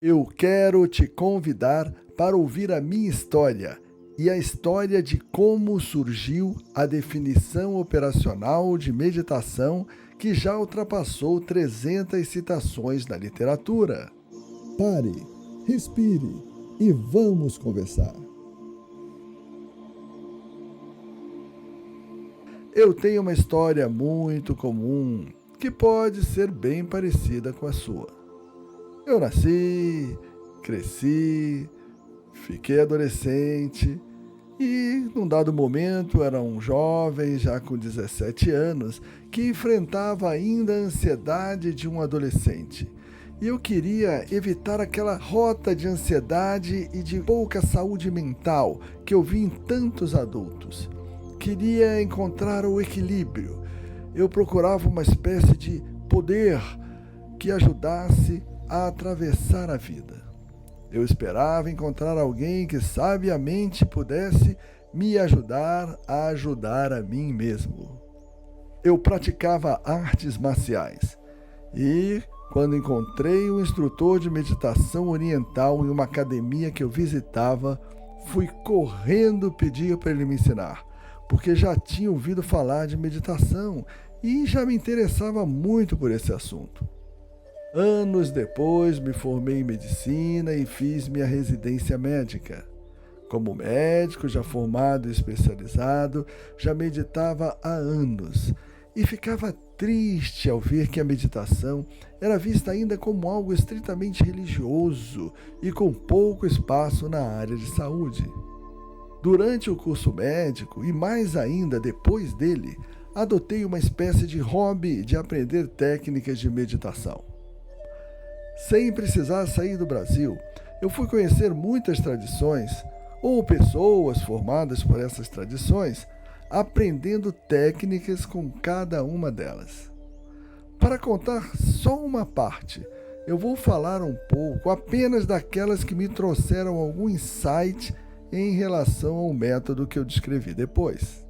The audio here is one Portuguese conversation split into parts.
Eu quero te convidar para ouvir a minha história e a história de como surgiu a definição operacional de meditação que já ultrapassou 300 citações na literatura. Pare, respire e vamos conversar. Eu tenho uma história muito comum que pode ser bem parecida com a sua. Eu nasci, cresci, fiquei adolescente e, num dado momento, era um jovem, já com 17 anos, que enfrentava ainda a ansiedade de um adolescente. E eu queria evitar aquela rota de ansiedade e de pouca saúde mental que eu vi em tantos adultos. Queria encontrar o equilíbrio. Eu procurava uma espécie de poder que ajudasse a atravessar a vida. Eu esperava encontrar alguém que sabiamente pudesse me ajudar a ajudar a mim mesmo. Eu praticava artes marciais e, quando encontrei um instrutor de meditação oriental em uma academia que eu visitava, fui correndo pedir para ele me ensinar, porque já tinha ouvido falar de meditação e já me interessava muito por esse assunto. Anos depois, me formei em medicina e fiz minha residência médica. Como médico, já formado e especializado, já meditava há anos e ficava triste ao ver que a meditação era vista ainda como algo estritamente religioso e com pouco espaço na área de saúde. Durante o curso médico, e mais ainda depois dele, adotei uma espécie de hobby de aprender técnicas de meditação. Sem precisar sair do Brasil, eu fui conhecer muitas tradições, ou pessoas formadas por essas tradições, aprendendo técnicas com cada uma delas. Para contar só uma parte, eu vou falar um pouco apenas daquelas que me trouxeram algum insight em relação ao método que eu descrevi depois.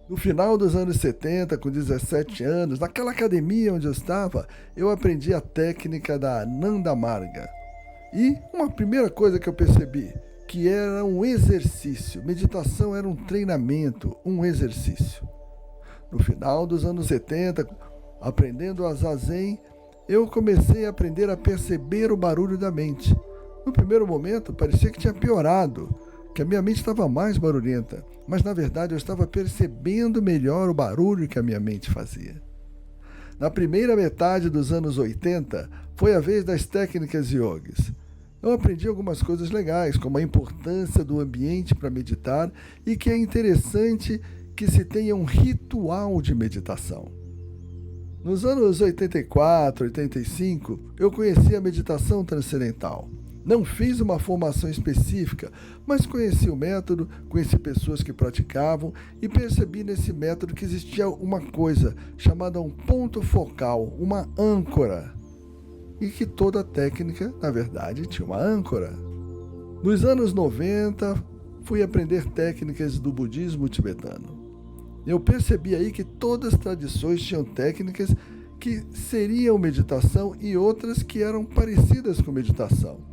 No final dos anos 70, com 17 anos, naquela academia onde eu estava, eu aprendi a técnica da Ananda Marga. E uma primeira coisa que eu percebi, que era um exercício. Meditação era um treinamento, um exercício. No final dos anos 70, aprendendo a Zazen, eu comecei a aprender a perceber o barulho da mente. No primeiro momento, parecia que tinha piorado, que a minha mente estava mais barulhenta, mas na verdade eu estava percebendo melhor o barulho que a minha mente fazia. Na primeira metade dos anos 80, foi a vez das técnicas yogis. Eu aprendi algumas coisas legais, como a importância do ambiente para meditar e que é interessante que se tenha um ritual de meditação. Nos anos 84, 85, eu conheci a meditação transcendental. Não fiz uma formação específica, mas conheci o método, conheci pessoas que praticavam e percebi nesse método que existia uma coisa chamada um ponto focal, uma âncora. E que toda técnica, na verdade, tinha uma âncora. Nos anos 90, fui aprender técnicas do budismo tibetano. Eu percebi aí que todas as tradições tinham técnicas que seriam meditação e outras que eram parecidas com meditação.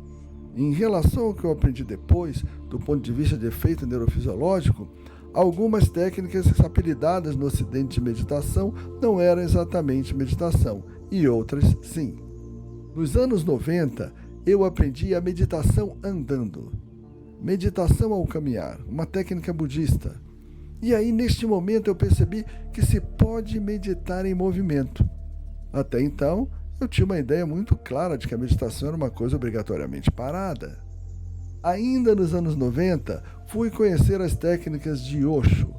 Em relação ao que eu aprendi depois, do ponto de vista de efeito neurofisiológico, algumas técnicas apelidadas no ocidente de meditação não eram exatamente meditação, e outras sim. Nos anos 90, eu aprendi a meditação andando. Meditação ao caminhar, uma técnica budista. E aí, neste momento, eu percebi que se pode meditar em movimento. Até então, eu tinha uma ideia muito clara de que a meditação era uma coisa obrigatoriamente parada. Ainda nos anos 90, fui conhecer as técnicas de Osho.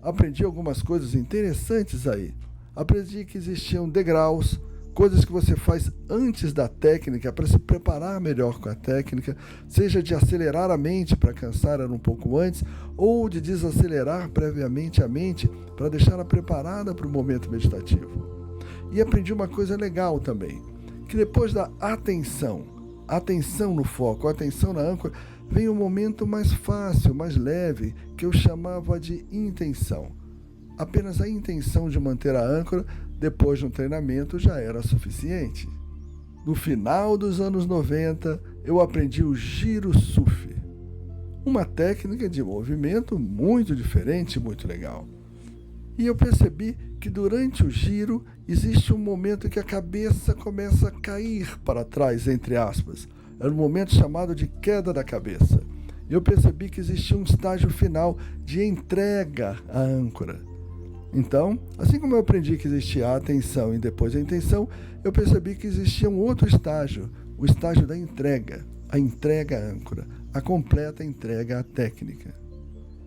Aprendi algumas coisas interessantes aí. Aprendi que existiam degraus, coisas que você faz antes da técnica para se preparar melhor com a técnica, seja de acelerar a mente para cansar ela um pouco antes, ou de desacelerar previamente a mente para deixá-la preparada para o momento meditativo. E aprendi uma coisa legal também, que depois da atenção no foco, atenção na âncora, vem um momento mais fácil, mais leve, que eu chamava de intenção. Apenas a intenção de manter a âncora, depois de um treinamento, já era suficiente. No final dos anos 90, eu aprendi o giro sufi, uma técnica de movimento muito diferente e muito legal. E eu percebi que durante o giro existe um momento que a cabeça começa a cair para trás, entre aspas. Era um momento chamado de queda da cabeça. E eu percebi que existia um estágio final de entrega à âncora. Então, assim como eu aprendi que existia a atenção e depois a intenção, eu percebi que existia um outro estágio, o estágio da entrega, a entrega à âncora, a completa entrega à técnica.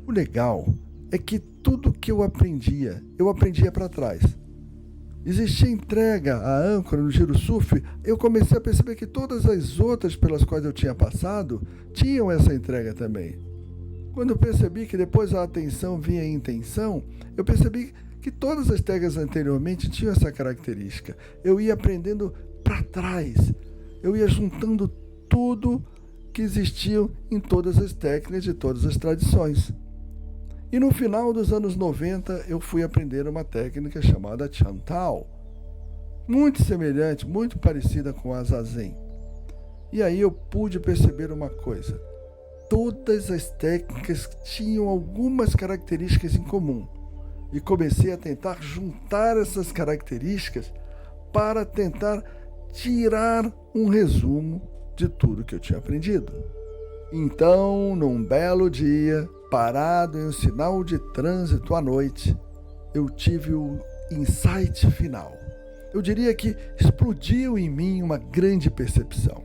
O legal é que tudo que eu aprendia para trás. Existia entrega à âncora no giro sufi, eu comecei a perceber que todas as outras pelas quais eu tinha passado tinham essa entrega também. Quando eu percebi que depois a atenção vinha a intenção, eu percebi que todas as técnicas anteriormente tinham essa característica. Eu ia aprendendo para trás, eu ia juntando tudo que existia em todas as técnicas de todas as tradições. E no final dos anos 90, eu fui aprender uma técnica chamada Chantal, muito semelhante, muito parecida com a Zazen. E aí eu pude perceber uma coisa: todas as técnicas tinham algumas características em comum. E comecei a tentar juntar essas características para tentar tirar um resumo de tudo que eu tinha aprendido. Então, num belo dia, parado em um sinal de trânsito à noite, eu tive o insight final. Eu diria que explodiu em mim uma grande percepção.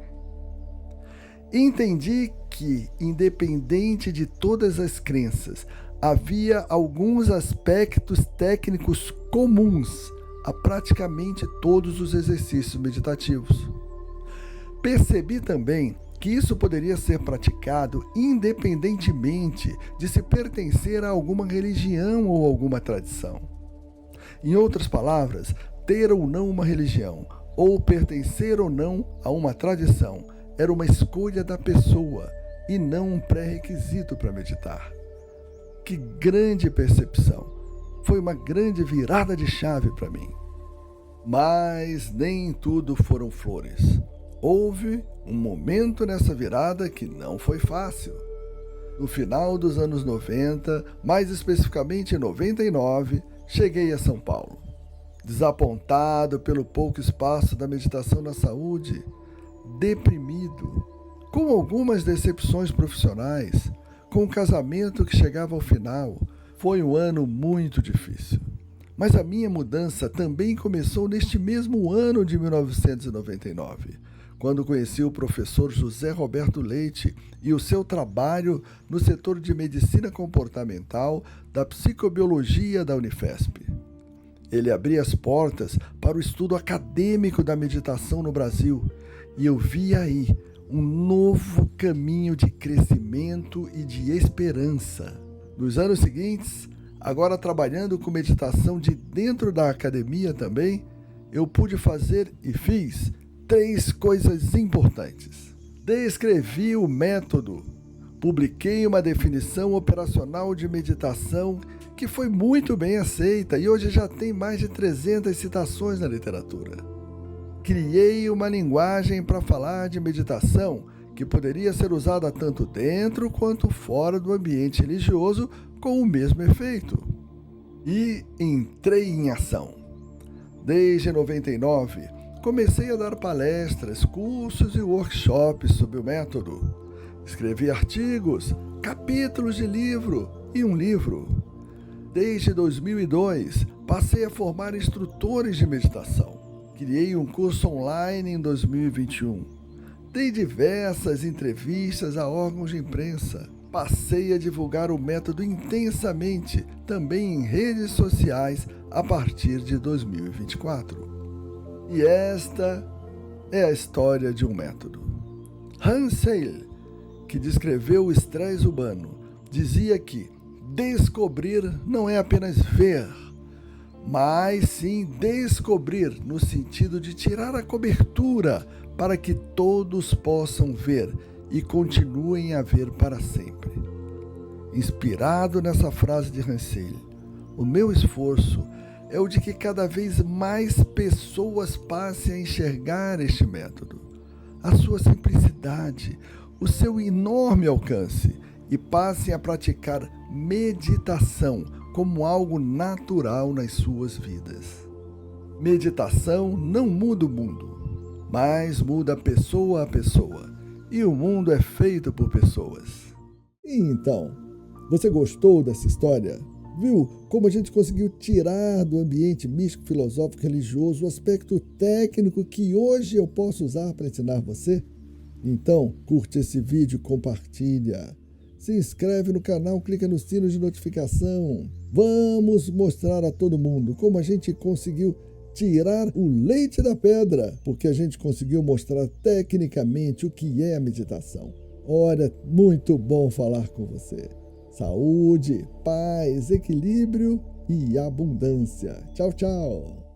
Entendi que, independente de todas as crenças, havia alguns aspectos técnicos comuns a praticamente todos os exercícios meditativos. Percebi também que isso poderia ser praticado independentemente de se pertencer a alguma religião ou alguma tradição. Em outras palavras, ter ou não uma religião, ou pertencer ou não a uma tradição, era uma escolha da pessoa e não um pré-requisito para meditar. Que grande percepção! Foi uma grande virada de chave para mim. Mas nem tudo foram flores. Houve um momento nessa virada que não foi fácil. No final dos anos 90, mais especificamente em 99, cheguei a São Paulo. Desapontado pelo pouco espaço da meditação na saúde, deprimido, com algumas decepções profissionais, com um casamento que chegava ao final, foi um ano muito difícil. Mas a minha mudança também começou neste mesmo ano de 1999, quando conheci o professor José Roberto Leite e o seu trabalho no setor de medicina comportamental da psicobiologia da Unifesp. Ele abria as portas para o estudo acadêmico da meditação no Brasil e eu vi aí um novo caminho de crescimento e de esperança. Nos anos seguintes, agora trabalhando com meditação de dentro da academia também, eu pude fazer e fiz 3 coisas importantes. Descrevi o método, publiquei uma definição operacional de meditação que foi muito bem aceita e hoje já tem mais de 300 citações na literatura. Criei uma linguagem para falar de meditação que poderia ser usada tanto dentro quanto fora do ambiente religioso com o mesmo efeito. E entrei em ação. Desde 99, comecei a dar palestras, cursos e workshops sobre o método. Escrevi artigos, capítulos de livro e um livro. Desde 2002, passei a formar instrutores de meditação. Criei um curso online em 2021. Dei diversas entrevistas a órgãos de imprensa. Passei a divulgar o método intensamente, também em redes sociais, a partir de 2024. E esta é a história de um método. Hans Selye, que descreveu o estresse urbano, dizia que descobrir não é apenas ver, mas sim descobrir no sentido de tirar a cobertura para que todos possam ver e continuem a ver para sempre. Inspirado nessa frase de Hans Selye, o meu esforço é o de que cada vez mais pessoas passem a enxergar este método, a sua simplicidade, o seu enorme alcance e passem a praticar meditação como algo natural nas suas vidas. Meditação não muda o mundo, mas muda pessoa a pessoa, e o mundo é feito por pessoas. Então, você gostou dessa história? Viu como a gente conseguiu tirar do ambiente místico, filosófico, religioso o aspecto técnico que hoje eu posso usar para ensinar você? Então, curte esse vídeo e compartilha. Se inscreve no canal, clica no sino de notificação. Vamos mostrar a todo mundo como a gente conseguiu tirar o leite da pedra, porque a gente conseguiu mostrar tecnicamente o que é a meditação. Olha, muito bom falar com você. Saúde, paz, equilíbrio e abundância. Tchau, tchau.